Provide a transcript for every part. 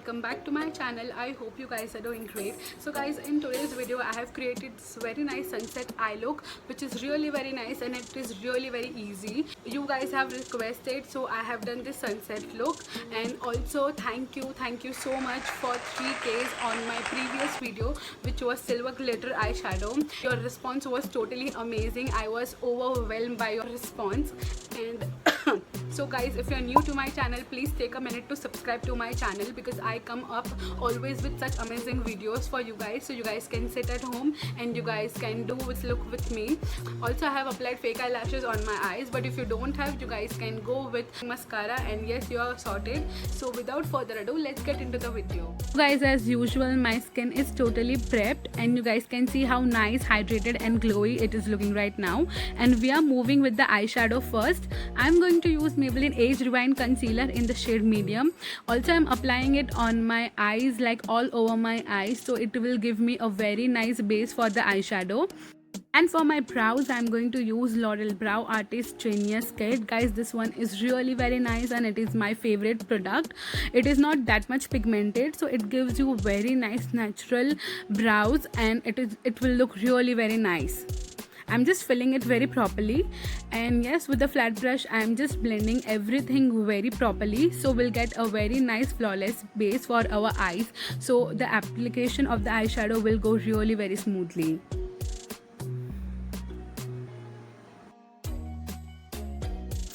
welcome back to my channel. I hope you guys are doing great. So guys, in today's video I have created this very nice sunset eye look, which is really very nice and it is really very easy. You guys have requested, so I have done this sunset look. And also thank you so much for 3Ks on my previous video, which was silver glitter eyeshadow. Your response was totally amazing. I was overwhelmed by your response. And so guys, if you're new to my channel, please take a minute to subscribe to my channel, because I come up always with such amazing videos for you guys, so you guys can sit at home and you guys can do this look with me. Also, I have applied fake eyelashes on my eyes, but if you don't have, you guys can go with mascara and yes, you are sorted. So without further ado, let's get into the video. Guys, as usual, my skin is totally prepped and you guys can see how nice, hydrated and glowy it is looking right now. And we are moving with the eyeshadow first. I'm going to use Maybelline Age Rewind Concealer in the shade medium. Also, I'm applying it on my eyes, like all over my eyes, so it will give me a very nice base for the eyeshadow. And for my brows, I'm going to use L'Oreal Brow Artist Genius Kit. Guys, this one is really very nice and it is my favorite product. It is not that much pigmented, so it gives you very nice natural brows and it will look really very nice. I'm just filling it very properly, and yes, with the flat brush I'm just blending everything very properly, so we'll get a very nice flawless base for our eyes, so the application of the eyeshadow will go really very smoothly.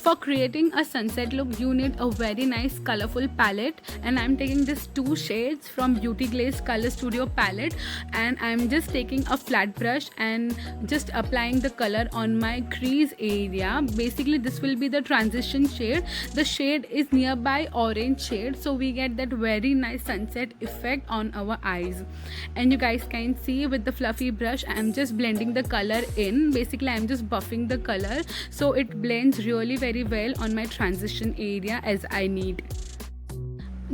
For creating a sunset look, you need a very nice colorful palette, and I'm taking this 2 shades from Beauty Glaze Color Studio palette, and I'm just taking a flat brush and just applying the color on my crease area. Basically, this will be the transition shade. The shade is nearby orange shade, so we get that very nice sunset effect on our eyes. And you guys can see with the fluffy brush, I'm just blending the color in. Basically, I'm just buffing the color so it blends really very well on my transition area as I need.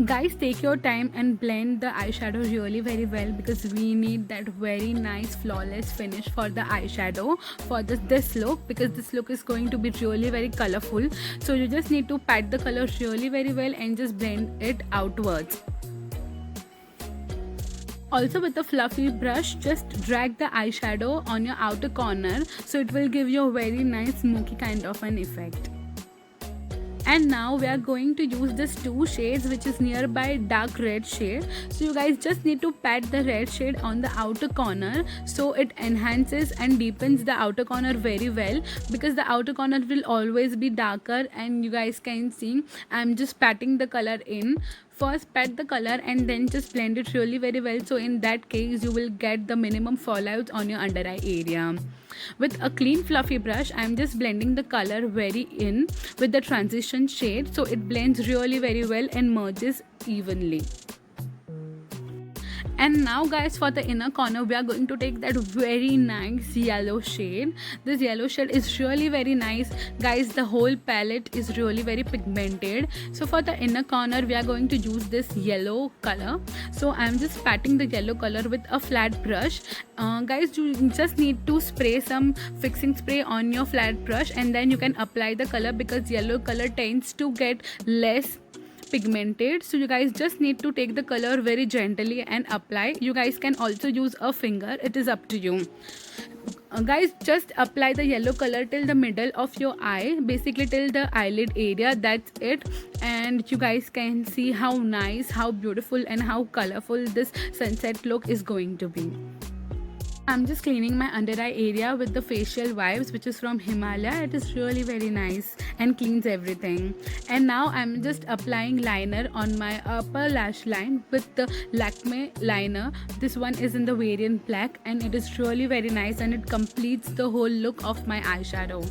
Guys, take your time and blend the eyeshadow really very well, because we need that very nice flawless finish for the eyeshadow for this look, because this look is going to be really very colorful. So you just need to pat the color really very well and just blend it outwards. Also, with the fluffy brush, just drag the eyeshadow on your outer corner, so it will give you a very nice smoky kind of an effect. And now we are going to use this 2 shades, which is nearby dark red shade. So you guys just need to pat the red shade on the outer corner, so it enhances and deepens the outer corner very well, because the outer corner will always be darker. And you guys can see I'm just patting the color in. First pat the color and then just blend it really very well, so in that case you will get the minimum fallout on your under eye area. With a clean fluffy brush, I'm just blending the color very in with the transition shade, so it blends really very well and merges evenly. And now guys, for the inner corner, we are going to take that very nice yellow shade. This yellow shade is really very nice. Guys, the whole palette is really very pigmented. So for the inner corner, we are going to use this yellow color. So I'm just patting the yellow color with a flat brush. Guys, you just need to spray some fixing spray on your flat brush and then you can apply the color, because yellow color tends to get less pigmented. So you guys just need to take the color very gently and apply. You guys can also use a finger, it is up to you. Guys, just apply the yellow color till the middle of your eye, basically till the eyelid area, that's it. And you guys can see how nice, how beautiful and how colorful this sunset look is going to be. I'm just cleaning my under eye area with the facial vibes, which is from Himalaya. It is really very nice and cleans everything. And now I'm just applying liner on my upper lash line with the Lakme liner. This one is in the variant black and it is really very nice and it completes the whole look of my eyeshadow.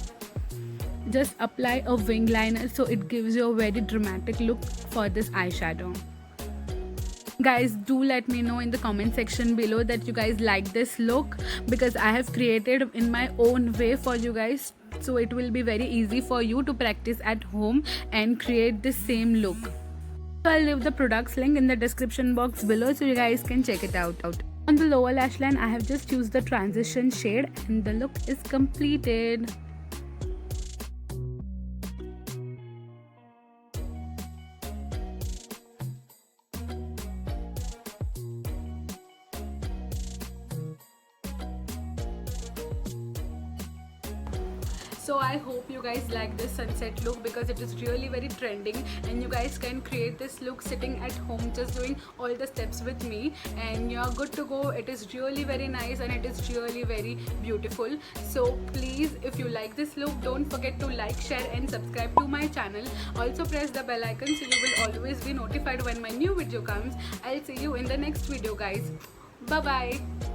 Just apply a wing liner so it gives you a very dramatic look for this eyeshadow. Guys, do let me know in the comment section below that you guys like this look, because I have created in my own way for you guys, so it will be very easy for you to practice at home and create the same look. So I'll leave the products link in the description box below so you guys can check it out. On the lower lash line, I have just used the transition shade and the look is completed. So I hope you guys like this sunset look because it is really very trending, and you guys can create this look sitting at home just doing all the steps with me, and you're good to go. It is really very nice and it is really very beautiful. So please, if you like this look, don't forget to like, share and subscribe to my channel. Also press the bell icon so you will always be notified when my new video comes. I'll see you in the next video, guys. Bye bye.